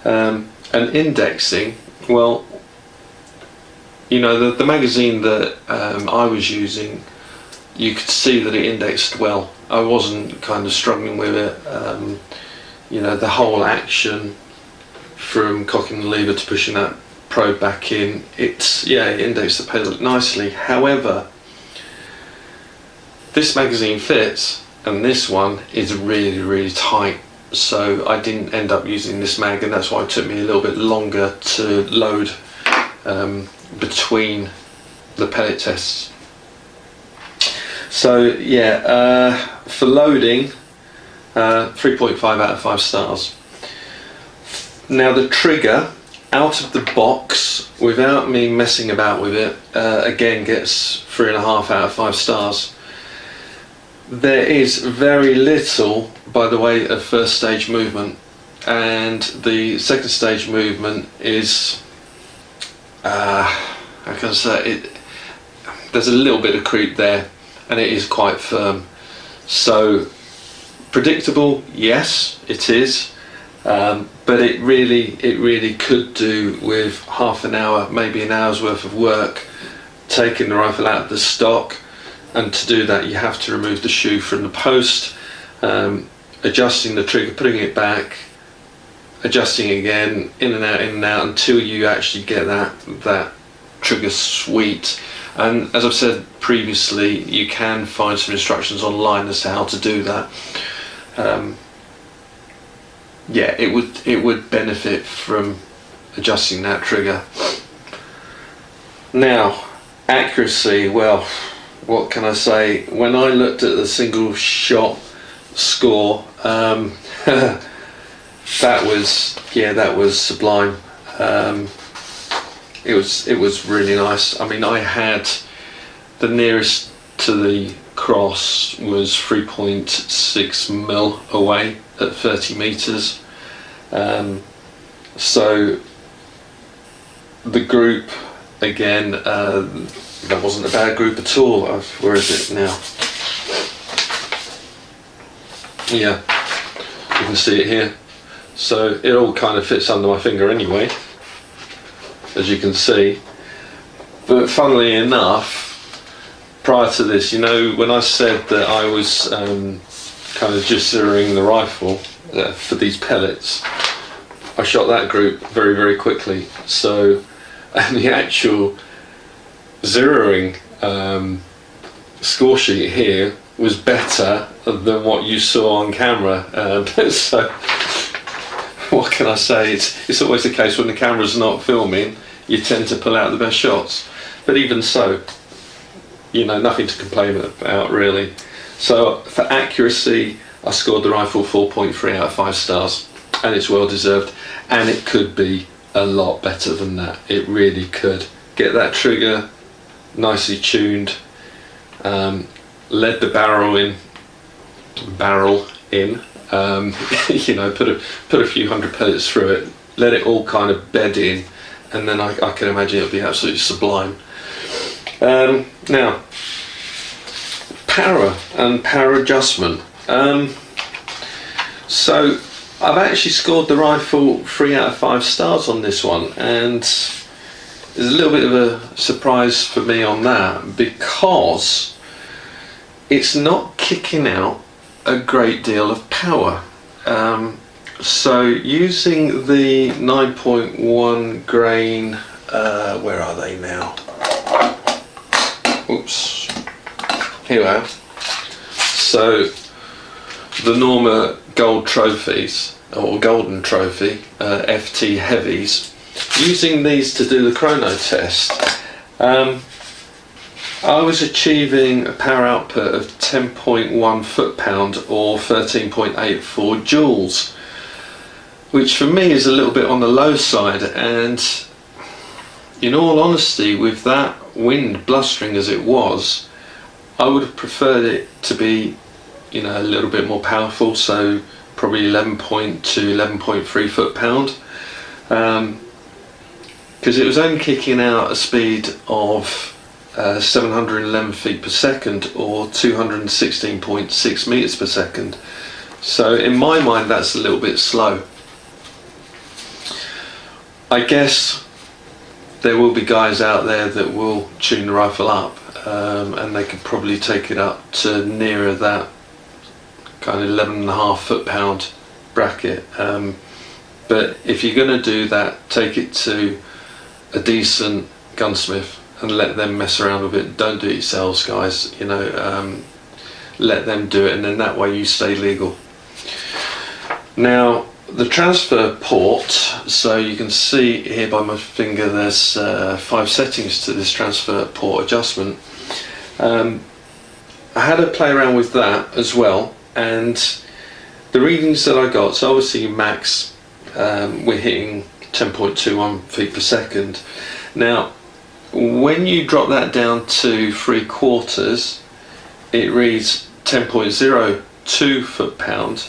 And indexing, well, you know, the magazine that I was using, you could see that it indexed well. I wasn't kind of struggling with it. You know, the whole action from cocking the lever to pushing that probe back in, it indexed the pellet nicely. However, this magazine fits and this one is really tight, so I didn't end up using this mag, and that's why it took me a little bit longer to load between the pellet tests. So yeah, for loading, 3.5 out of 5 stars. Now the trigger, out of the box, without me messing about with it, again gets 3.5 out of 5 stars. There is very little by the way of first stage movement, and the second stage movement is, how can I say it, there's a little bit of creep there, and it is quite firm. So predictable, yes it is, but it really could do with half an hour, maybe an hour's worth of work, taking the rifle out of the stock. And to do that you have to remove the shoe from the post, adjusting the trigger, putting it back, adjusting again, in and out until you actually get that trigger sweet. And as I've said previously, you can find some instructions online as to how to do that. Yeah, it would benefit from adjusting that trigger. Now, accuracy, well, what can I say? When I looked at the single shot score, that was sublime. It was really nice. I mean, I had the nearest to the cross was 3.6 mil away at 30 meters. So the group, again, that wasn't a bad group at all. Where is it now? Yeah, you can see it here. So it all kind of fits under my finger anyway, as you can see. But funnily enough, prior to this, you know, when I said that I was kind of just zeroing the rifle for these pellets, I shot that group very, very quickly. So, and the actual zeroing score sheet here was better than what you saw on camera. So, what can I say? It's always the case when the camera's not filming, you tend to pull out the best shots. But even so, you know, nothing to complain about really. So for accuracy, I scored the rifle 4.3 out of 5 stars, and it's well deserved. And it could be a lot better than that. It really could. Get that trigger nicely tuned, lead the barrel in, you know, put a few hundred pellets through it, let it all kind of bed in, and then I can imagine it'll be absolutely sublime. Now, power and power adjustment. So I've actually scored the rifle 3 out of 5 stars on this one, and there's a little bit of a surprise for me on that, because it's not kicking out a great deal of power. So using the 9.1 grain, where are they now? Oops, here we are. So the Norma gold trophies, or golden trophy, FT heavies, using these to do the chrono test, I was achieving a power output of 10.1 foot-pound or 13.84 joules, which for me is a little bit on the low side. And in all honesty, with that wind blustering as it was, I would have preferred it to be, you know, a little bit more powerful, so probably 11.2, 11.3 foot-pound, because it was only kicking out a speed of 711 feet per second or 216.6 meters per second. So in my mind, that's a little bit slow. I guess there will be guys out there that will tune the rifle up, and they could probably take it up to nearer that kind of 11.5 foot-pound bracket. But if you're going to do that, take it to a decent gunsmith and let them mess around with it. Don't do it yourselves, guys. You know, let them do it, and then that way you stay legal. Now, the transfer port, so you can see here by my finger there's 5 settings to this transfer port adjustment. I had to play around with that as well, and the readings that I got, so obviously max, we're hitting 10.21 feet per second. Now, when you drop that down to 3/4, it reads 10.02 foot-pound.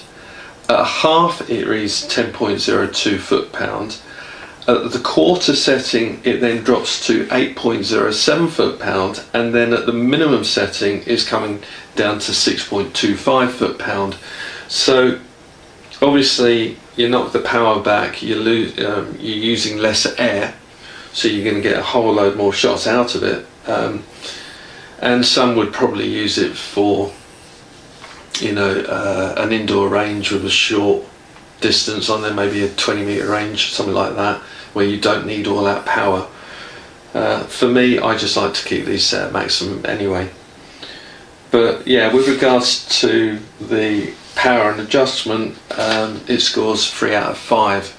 At a half, it reads 10.02 foot-pound. At the quarter setting, it then drops to 8.07 foot-pound, and then at the minimum setting is coming down to 6.25 foot-pound. So obviously you knock the power back, you're using less air, so you're going to get a whole load more shots out of it. And some would probably use it for, you know, an indoor range with a short distance on there, maybe a 20-meter range, something like that, where you don't need all that power. For me, I just like to keep these set at maximum anyway. But yeah, with regards to the power and adjustment, it scores 3 out of 5.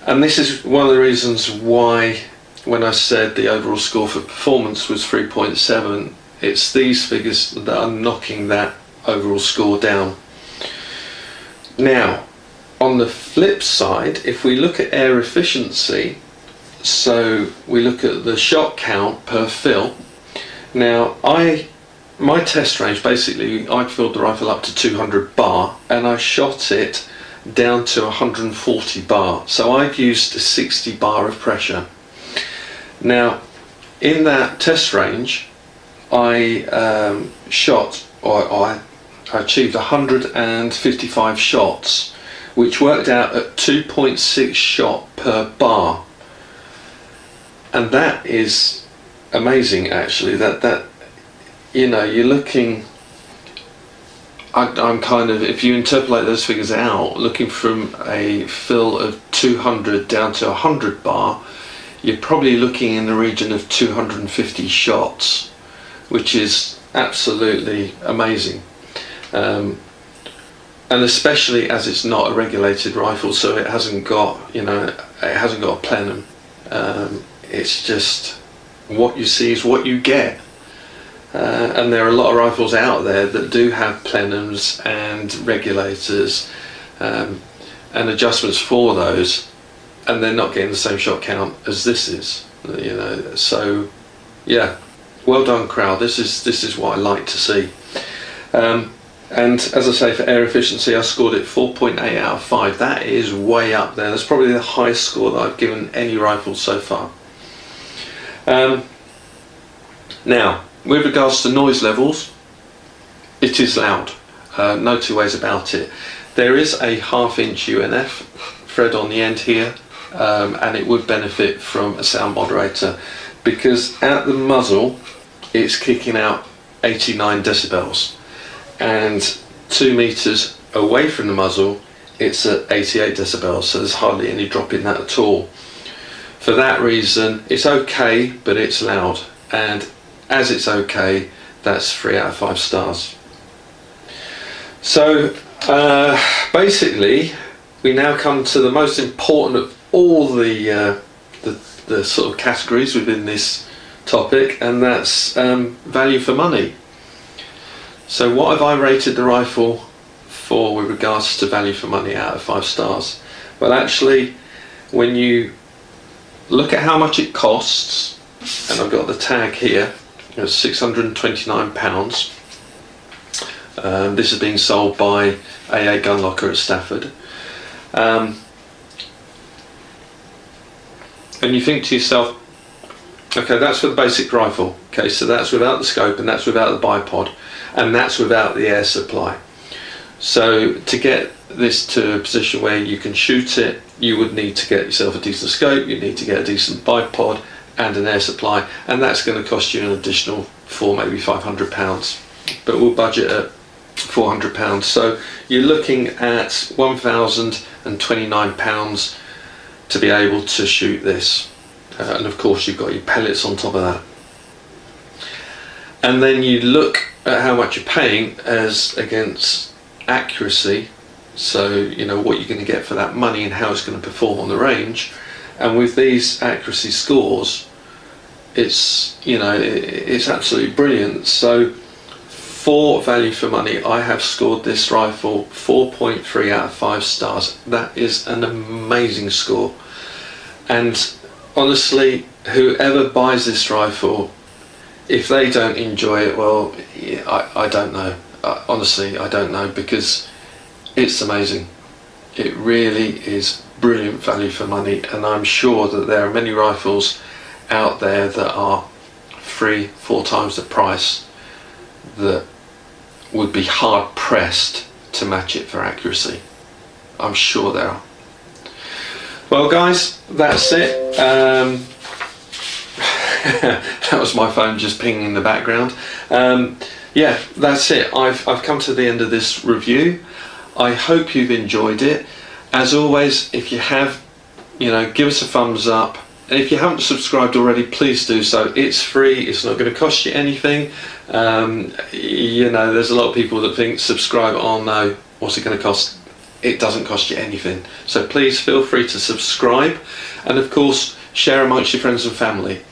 And this is one of the reasons why, when I said the overall score for performance was 3.7, it's these figures that are knocking that overall score down. Now, on the flip side, if we look at air efficiency, so we look at the shot count per fill. Now, my test range, basically, I filled the rifle up to 200 bar, and I shot it down to 140 bar. So I've used 60 bar of pressure. Now, in that test range, I achieved 155 shots, which worked out at 2.6 shot per bar, and that is amazing. Actually, that you know, you're looking, I'm kind of, if you interpolate those figures out, looking from a fill of 200 down to 100 bar, you're probably looking in the region of 250 shots, which is absolutely amazing. And especially as it's not a regulated rifle, so it hasn't got, you know, it hasn't got a plenum. It's just what you see is what you get. And there are a lot of rifles out there that do have plenums and regulators and adjustments for those, and they're not getting the same shot count as this is, you know. So yeah, well done, Kral. This is what I like to see. And as I say, for air efficiency, I scored it 4.8 out of 5. That is way up there. That's probably the highest score that I've given any rifle so far. Now, with regards to noise levels, it is loud. No two ways about it. There is a 1/2 inch UNF thread on the end here, and it would benefit from a sound moderator, because at the muzzle it's kicking out 89 decibels, and 2 meters away from the muzzle it's at 88 decibels, so there's hardly any drop in that at all. For that reason, it's okay, but it's loud, and as it's okay, that's 3 out of 5 stars. So basically, we now come to the most important of all the sort of categories within this topic, and that's value for money. So what have I rated the rifle for with regards to value for money out of 5 stars? Well, actually, when you look at how much it costs, and I've got the tag here, it's £629. This is being sold by theGunlocker at Stafford. And you think to yourself, okay, that's for the basic rifle. Okay, so that's without the scope, and that's without the bipod, and that's without the air supply. So to get this to a position where you can shoot it, you would need to get yourself a decent scope, you need to get a decent bipod and an air supply, and that's going to cost you an additional £400, maybe £500, but we'll budget at £400. So you're looking at £1,029 to be able to shoot this, and of course you've got your pellets on top of that. And then you look at how much you're paying as against accuracy, so you know what you're going to get for that money and how it's going to perform on the range. And with these accuracy scores, it's, you know, it's absolutely brilliant. So for value for money, I have scored this rifle 4.3 out of 5 stars. That is an amazing score, and honestly, whoever buys this rifle, if they don't enjoy it, well, I don't know. Honestly, I don't know, because it's amazing. It really is brilliant value for money, and I'm sure that there are many rifles out there that are 3-4 times the price that would be hard pressed to match it for accuracy. I'm sure there are. Well guys, that's it. That was my phone just pinging in the background. Yeah, that's it. I've come to the end of this review. I hope you've enjoyed it. As always, if you have, you know, give us a thumbs up. And if you haven't subscribed already, please do so. It's free, it's not going to cost you anything. You know, there's a lot of people that think subscribe, oh no, what's it going to cost? It doesn't cost you anything. So please feel free to subscribe, and of course share amongst your friends and family.